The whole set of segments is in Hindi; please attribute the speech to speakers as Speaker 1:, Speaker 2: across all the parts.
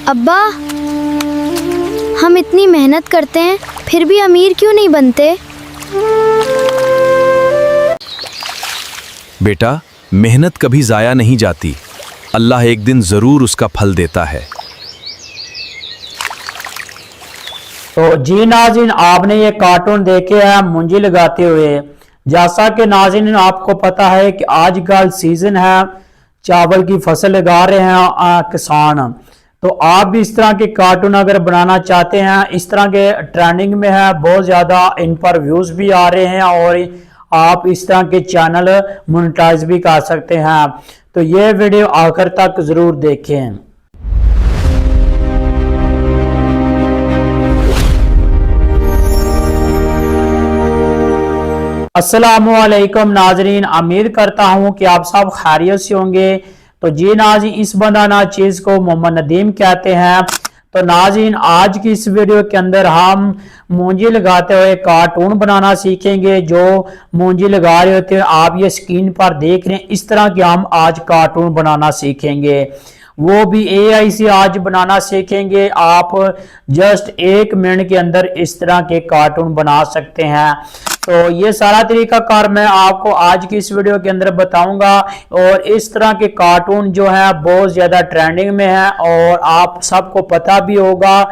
Speaker 1: अब्बा, हम इतनी मेहनत करते हैं फिर भी अमीर क्यों नहीं बनते?
Speaker 2: बेटा, मेहनत कभी जाया नहीं जाती। अल्लाह एक दिन जरूर उसका फल देता है।
Speaker 3: तो जी नाज़रीन, आपने ये कार्टून देखे हैं मुंजी लगाते हुए। जैसा कि नाज़रीन आपको पता है कि आजकल सीजन है, चावल की फसल लगा रहे हैं किसान। तो आप भी इस तरह के कार्टून अगर बनाना चाहते हैं, इस तरह के ट्रेंडिंग में है, बहुत ज़्यादा इन पर व्यूज़ भी आ रहे हैं और आप इस तरह के चैनल मोनेटाइज भी कर सकते हैं। तो ये वीडियो आखिर तक ज़रूर देखें। अस्सलामुअलैकुम नाजरीन, उम्मीद करता हूँ कि आप सब खैरियत से होंगे। तो जी नाज़रीन, इस बनाना चीज़ को मोहम्मद नदीम कहते हैं। तो नाज़रीन, आज की इस वीडियो के अंदर हम मूंजी लगाते हुए कार्टून बनाना सीखेंगे। जो मूंजी लगा रहे होते हैं, आप ये स्क्रीन पर देख रहे हैं, इस तरह के हम आज कार्टून बनाना सीखेंगे। वो भी एआई से आज बनाना सीखेंगे। आप जस्ट 1 मिनट के अंदर इस तरह के कार्टून बना सकते हैं। तो ये सारा तरीकाकार मैं आपको आज की इस वीडियो के अंदर बताऊंगा। और इस तरह के कार्टून जो है बहुत ज़्यादा ट्रेंडिंग में है और आप सबको पता भी होगा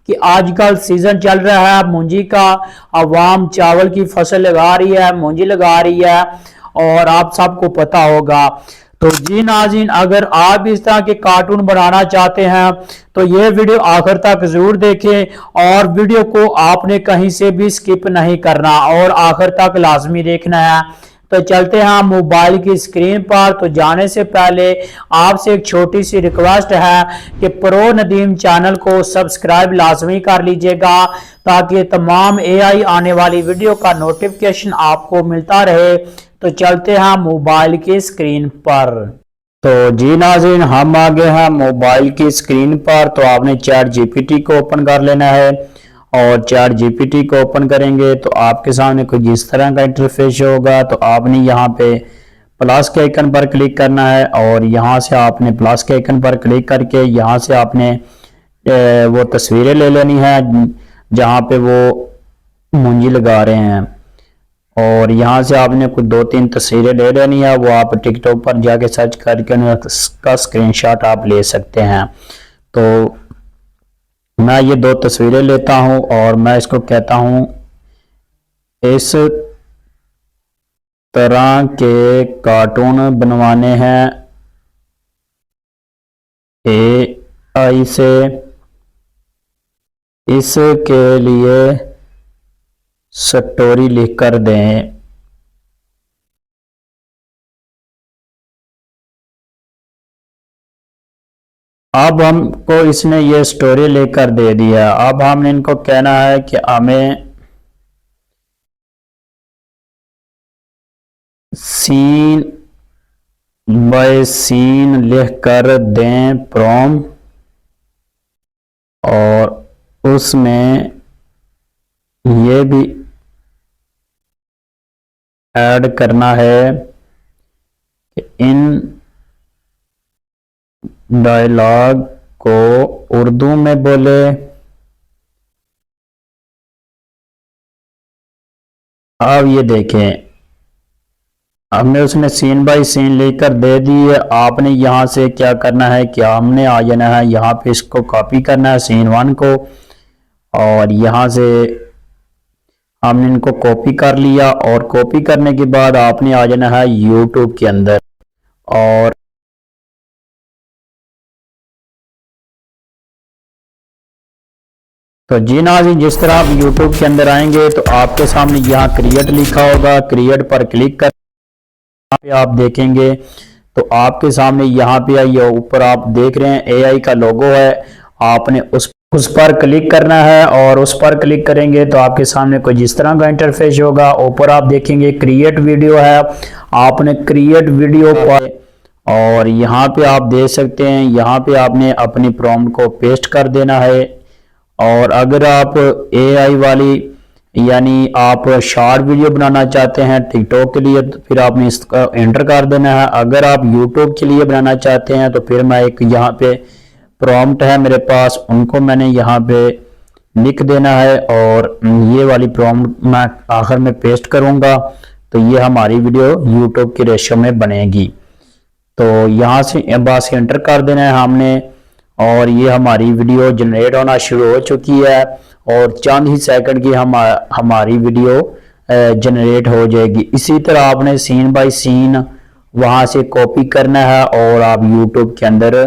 Speaker 3: कि आजकल सीजन चल रहा है मूंजी का। अवाम चावल की फसल लगा रही है, मूंजी लगा रही है और आप सबको पता होगा। तो जी नाज़रीन, अगर आप इस तरह के कार्टून बनाना चाहते हैं तो ये वीडियो आखिर तक जरूर देखें और वीडियो को आपने कहीं से भी स्किप नहीं करना और आखिर तक लाजमी देखना है। तो चलते हैं मोबाइल की स्क्रीन पर। तो जाने से पहले आपसे एक छोटी सी रिक्वेस्ट है कि प्रो नदीम चैनल को सब्सक्राइब लाजमी कर लीजिएगा ताकि तमाम एआई आने वाली वीडियो का नोटिफिकेशन आपको मिलता रहे। तो चलते हैं मोबाइल की स्क्रीन पर। तो जी नाज़रीन, हम आ गए हैं मोबाइल की स्क्रीन पर। तो आपने चैट जीपीटी को ओपन कर लेना है और चैट जीपीटी को ओपन करेंगे तो आपके सामने कुछ इस तरह का इंटरफेस होगा। तो आपने यहाँ पे प्लस के आइकन पर क्लिक करना है और यहाँ से आपने प्लस के आइकन पर क्लिक करके यहाँ से आपने वो तस्वीरें ले लेनी है जहाँ पे वो मूंजी लगा रहे हैं। और यहाँ से आपने कुछ 2-3 तस्वीरें ले लेनी है। वो आप टिकटॉक पर जाके सर्च करके उसका स्क्रीनशॉट आप ले सकते हैं। तो मैं ये 2 तस्वीरें लेता हूँ और मैं इसको कहता हूँ इस तरह के कार्टून बनवाने हैं एआई से, इसके लिए स्टोरी लिख कर दें। अब हमको इसने ये स्टोरी लेकर दे दिया। अब हमने इनको कहना है कि हमें सीन बाय सीन लिख कर दें प्रॉम्प्ट और उसमें ये भी ऐड करना है कि इन डायलॉग को उर्दू में बोले। अब ये देखें, हमने उसने सीन बाय सीन लेकर दे दी है। आपने यहाँ से क्या करना है कि हमने आ जाना है यहाँ पे, इसको कॉपी करना है सीन 1 को और यहाँ से हमने इनको कॉपी कर लिया। और कॉपी करने के बाद आपने आ जाना है यूट्यूब के अंदर और तो जी नाज़रीन, जिस तरह आप यूट्यूब के अंदर आएंगे तो आपके सामने यहाँ क्रिएट लिखा होगा। क्रिएट पर क्लिक कर यहाँ पे आप देखेंगे तो आपके सामने यहाँ पे ये ऊपर आप देख रहे हैं एआई का लोगो है। आपने उस पर क्लिक करना है और उस पर क्लिक करेंगे तो आपके सामने कोई जिस तरह का इंटरफेस होगा। ऊपर आप देखेंगे क्रिएट वीडियो है, आपने क्रिएट वीडियो पर और यहाँ पे आप देख सकते हैं, यहाँ पे आपने अपनी प्रॉम्प्ट को पेस्ट कर देना है। और अगर आप एआई वाली यानी आप शॉर्ट वीडियो बनाना चाहते हैं टिकटॉक के लिए तो फिर आपने इसका एंटर कर देना है। अगर आप यूट्यूब के लिए बनाना चाहते हैं तो फिर मैं एक यहाँ पे प्रॉम्प्ट है मेरे पास, उनको मैंने यहाँ पे लिख देना है और ये वाली प्रॉम्प्ट मैं आखिर में पेस्ट करूँगा, तो ये हमारी वीडियो यूट्यूब की रेशो में बनेगी। तो यहाँ से बस एंटर कर देना है हमने और ये हमारी वीडियो जनरेट होना शुरू हो चुकी है और चंद ही सेकंड की हमारी वीडियो जनरेट हो जाएगी। इसी तरह आपने सीन बाय सीन वहां से कॉपी करना है और आप यूट्यूब के अंदर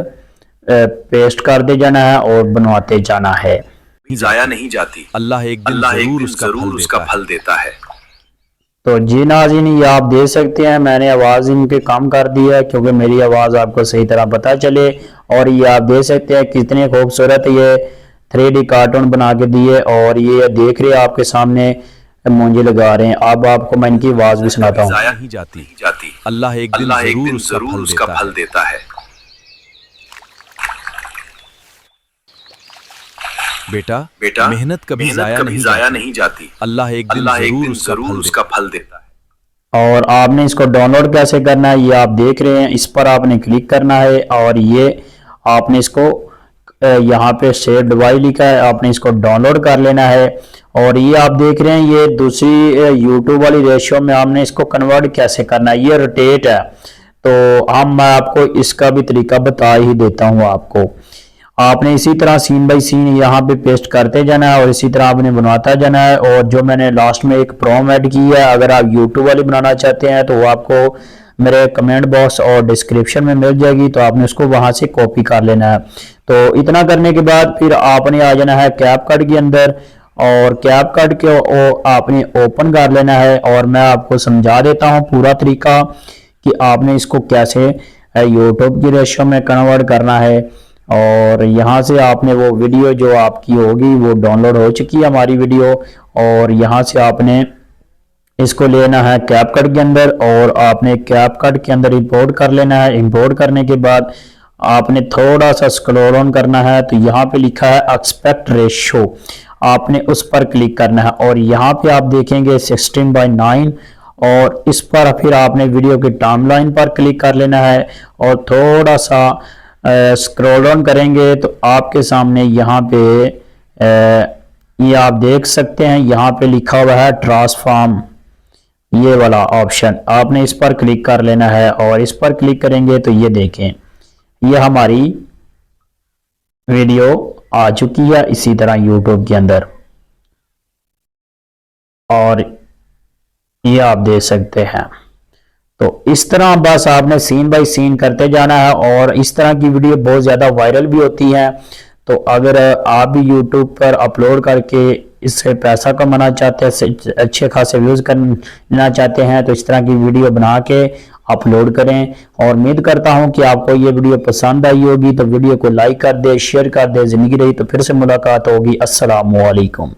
Speaker 3: पेस्ट कर दे जाना है और बनवाते जाना है।
Speaker 2: जाया नहीं जाती, अल्लाह एक दिन जरूर उसका फल देता है।
Speaker 3: तो जी नाज़रीन, ये आप देख सकते हैं मैंने आवाज़ इनके कम कर दी है क्योंकि मेरी आवाज़ आपको सही तरह पता चले। और ये आप देख सकते हैं कितने खूबसूरत ये 3D कार्टून बना के दिए और ये देख रहे हैं आपके सामने मुंजे लगा रहे हैं। अब आपको मैं इनकी आवाज़ भी सुनाता हूँ।
Speaker 2: जाया नहीं जाती, अल्लाह एक दिन जरूर उसका फल देता है। बेटा मेहनत कभी जाया नहीं जाती, अल्लाह एक दिन जरूर उसका फल देता है।
Speaker 3: और आपने इसको डाउनलोड कैसे करना है ये आप देख रहे हैं, इस पर आपने क्लिक करना है और ये आपने इसको यहाँ पे सेव डिवाइस लिखा है, आपने इसको डाउनलोड कर लेना है। और ये आप देख रहे हैं ये दूसरी यूट्यूब वाली रेशियो में हमने इसको कन्वर्ट कैसे करना है, ये रोटेट है। तो मैं आपको इसका भी तरीका बता ही देता हूँ आपको। आपने इसी तरह सीन बाय सीन यहाँ पे पेस्ट करते जाना है और इसी तरह आपने बनवाता जाना है। और जो मैंने लास्ट में एक प्रॉम ऐड की है, अगर आप यूट्यूब वाली बनाना चाहते हैं तो वो आपको मेरे कमेंट बॉक्स और डिस्क्रिप्शन में मिल जाएगी, तो आपने उसको वहां से कॉपी कर लेना है। तो इतना करने के बाद फिर आपने आ जाना है कैपकट के अंदर और कैपकट के आपने ओपन कर लेना है। और मैं आपको समझा देता हूँ पूरा तरीका कि आपने इसको कैसे यूट्यूब की रेशियो में कन्वर्ट करना है। और यहाँ से आपने वो वीडियो जो आपकी होगी वो डाउनलोड हो चुकी है हमारी वीडियो, और यहाँ से आपने इसको लेना है कैपकट के अंदर और आपने कैपकट के अंदर इंपोर्ट कर लेना है। इंपोर्ट करने के बाद आपने थोड़ा सा स्क्रॉल ऑन करना है, तो यहाँ पे लिखा है एक्सपेक्ट रेशियो, आपने उस पर क्लिक करना है और यहाँ पे आप देखेंगे 16:9 और इस पर फिर आपने वीडियो की टाइमलाइन पर क्लिक कर लेना है और थोड़ा सा स्क्रॉल डाउन करेंगे तो आपके सामने यहाँ पे ये आप देख सकते हैं, यहाँ पे लिखा हुआ है ट्रांसफॉर्म, ये वाला ऑप्शन आपने इस पर क्लिक कर लेना है। और इस पर क्लिक करेंगे तो ये देखें ये हमारी वीडियो आ चुकी है इसी तरह यूट्यूब के अंदर, और ये आप देख सकते हैं। तो इस तरह बस आपने सीन बाय सीन करते जाना है और इस तरह की वीडियो बहुत ज़्यादा वायरल भी होती है। तो अगर आप भी यूट्यूब पर अपलोड करके इससे पैसा कमाना चाहते हैं, अच्छे खासे व्यूज़ करना चाहते हैं, तो इस तरह की वीडियो बना के अपलोड करें। और उम्मीद करता हूं कि आपको ये वीडियो पसंद आई होगी, तो वीडियो को लाइक कर दे, शेयर कर दे। ज़िंदगी रही तो फिर से मुलाकात होगी। अस्सलामु अलैकुम।